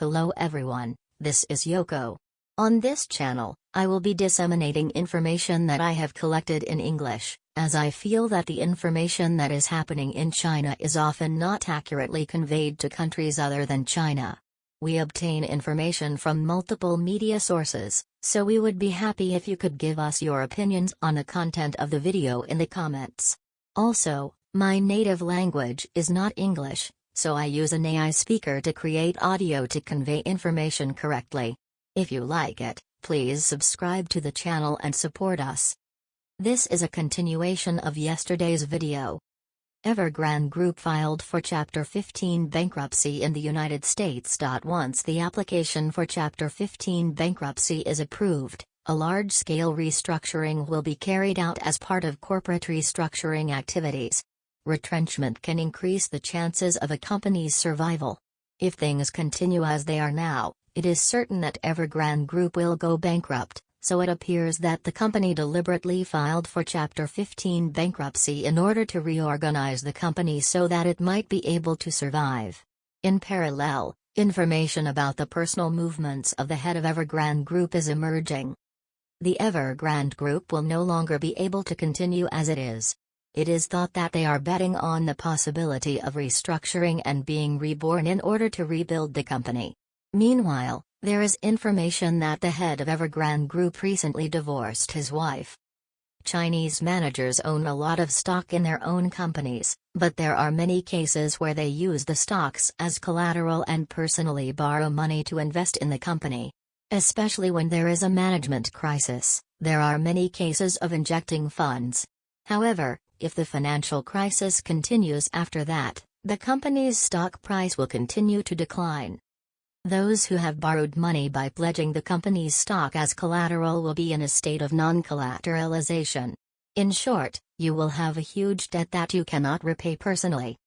Hello everyone, this is Yoko. On this channel, I will be disseminating information that I have collected in English, as I feel that the information that is happening in China is often not accurately conveyed to countries other than China. We obtain information from multiple media sources, so we would be happy if you could give us your opinions on the content of the video in the comments. Also, my native language is not English, so I use an AI speaker to create audio to convey information correctly. If you like it, please subscribe to the channel and support us. This is a continuation of yesterday's video. Evergrande Group filed for Chapter 15 bankruptcy in the United States. Once the application for Chapter 15 bankruptcy is approved, a large-scale restructuring will be carried out as part of corporate restructuring activities. Retrenchment can increase the chances of a company's survival. If things continue as they are now, it is certain that Evergrande Group will go bankrupt, so it appears that the company deliberately filed for Chapter 15 bankruptcy in order to reorganize the company so that it might be able to survive. In parallel, information about the personal movements of the head of Evergrande Group is emerging. The Evergrande Group will no longer be able to continue as it is. It is thought that they are betting on the possibility of restructuring and being reborn in order to rebuild the company. Meanwhile, there is information that the head of Evergrande Group recently divorced his wife. Chinese managers own a lot of stock in their own companies, but there are many cases where they use the stocks as collateral and personally borrow money to invest in the company. Especially when there is a management crisis, there are many cases of injecting funds. However, if the financial crisis continues after that, the company's stock price will continue to decline. Those who have borrowed money by pledging the company's stock as collateral will be in a state of non-collateralization. In short, you will have a huge debt that you cannot repay personally.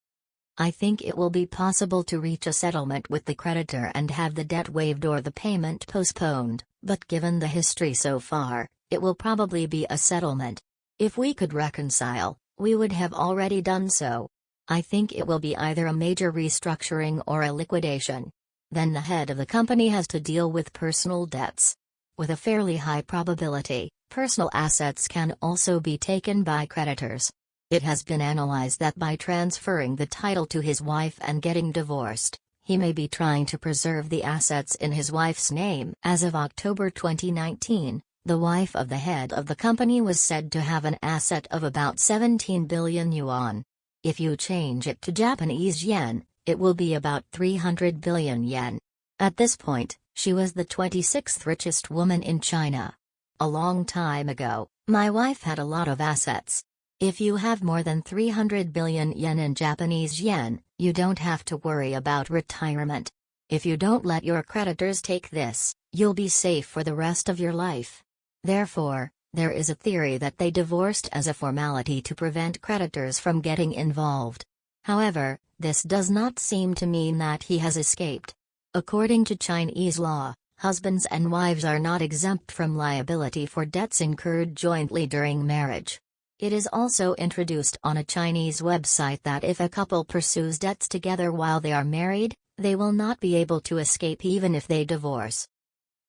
I think it will be possible to reach a settlement with the creditor and have the debt waived or the payment postponed, but given the history so far, it will probably be a settlement. If we could reconcile, we would have already done so. I think it will be either a major restructuring or a liquidation. Then the head of the company has to deal with personal debts. With a fairly high probability, personal assets can also be taken by creditors. It has been analyzed that by transferring the title to his wife and getting divorced, he may be trying to preserve the assets in his wife's name. As of October 2019, the wife of the head of the company was said to have an asset of about 17 billion yuan. If you change it to Japanese yen, it will be about 300 billion yen. At this point, she was the 26th richest woman in China. A long time ago, my wife had a lot of assets. If you have more than 300 billion yen in Japanese yen, you don't have to worry about retirement. If you don't let your creditors take this, you'll be safe for the rest of your life. Therefore, there is a theory that they divorced as a formality to prevent creditors from getting involved. However, this does not seem to mean that he has escaped. According to Chinese law, husbands and wives are not exempt from liability for debts incurred jointly during marriage. It is also introduced on a Chinese website that if a couple pursues debts together while they are married, they will not be able to escape even if they divorce.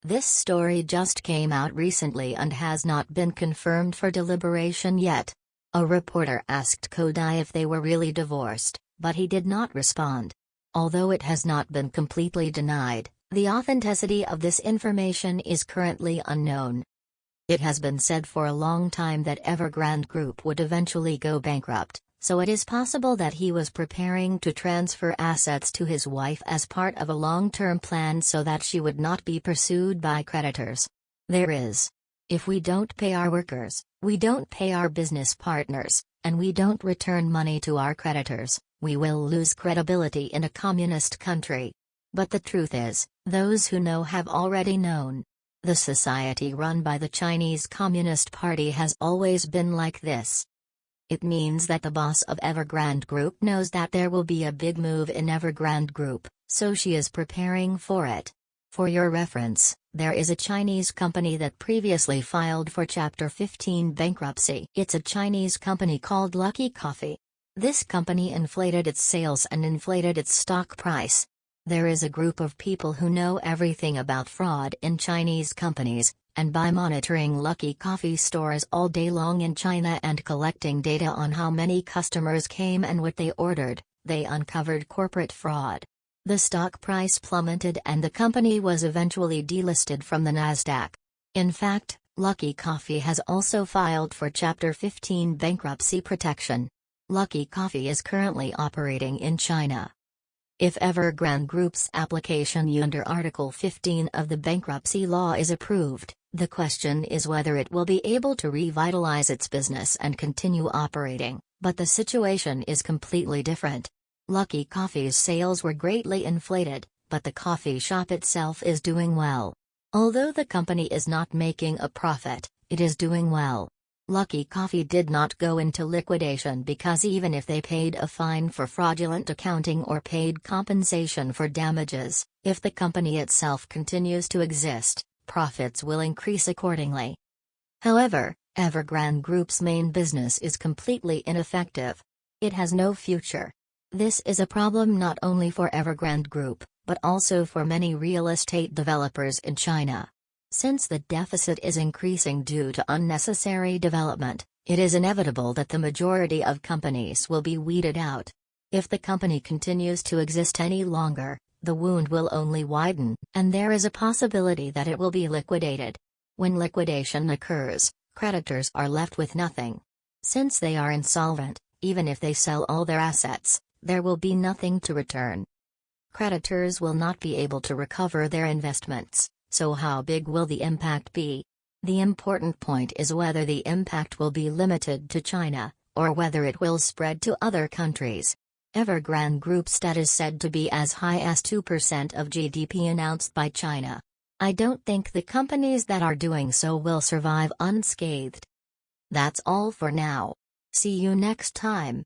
This story just came out recently and has not been confirmed for deliberation yet. A reporter asked Kodai if they were really divorced, but he did not respond. Although it has not been completely denied, the authenticity of this information is currently unknown. It has been said for a long time that Evergrande Group would eventually go bankrupt, so it is possible that he was preparing to transfer assets to his wife as part of a long-term plan so that she would not be pursued by creditors. If we don't pay our workers, we don't pay our business partners, and we don't return money to our creditors, we will lose credibility in a communist country. But the truth is, those who know have already known. The society run by the Chinese Communist Party has always been like this. It means that the boss of Evergrande Group knows that there will be a big move in Evergrande Group, so she is preparing for it. For your reference, there is a Chinese company that previously filed for Chapter 15 bankruptcy. It's a Chinese company called Lucky Coffee. This company inflated its sales and inflated its stock price. There is a group of people who know everything about fraud in Chinese companies, and by monitoring Lucky Coffee stores all day long in China and collecting data on how many customers came and what they ordered, they uncovered corporate fraud. The stock price plummeted and the company was eventually delisted from the Nasdaq. In fact, Lucky Coffee has also filed for Chapter 15 bankruptcy protection. Lucky Coffee is currently operating in China. If Evergrande Group's application under Article 15 of the bankruptcy law is approved, the question is whether it will be able to revitalize its business and continue operating, but the situation is completely different. Lucky Coffee's sales were greatly inflated, but the coffee shop itself is doing well. Although the company is not making a profit, it is doing well. Lucky Coffee did not go into liquidation because even if they paid a fine for fraudulent accounting or paid compensation for damages, if the company itself continues to exist, profits will increase accordingly. However, Evergrande Group's main business is completely ineffective. It has no future. This is a problem not only for Evergrande Group, but also for many real estate developers in China. Since the deficit is increasing due to unnecessary development, it is inevitable that the majority of companies will be weeded out. If the company continues to exist any longer, the wound will only widen, and there is a possibility that it will be liquidated. When liquidation occurs, creditors are left with nothing. Since they are insolvent, even if they sell all their assets, there will be nothing to return. Creditors will not be able to recover their investments. So how big will the impact be? The important point is whether the impact will be limited to China, or whether it will spread to other countries. Evergrande Group's debt is said to be as high as 2% of GDP announced by China. I don't think the companies that are doing so will survive unscathed. That's all for now. See you next time.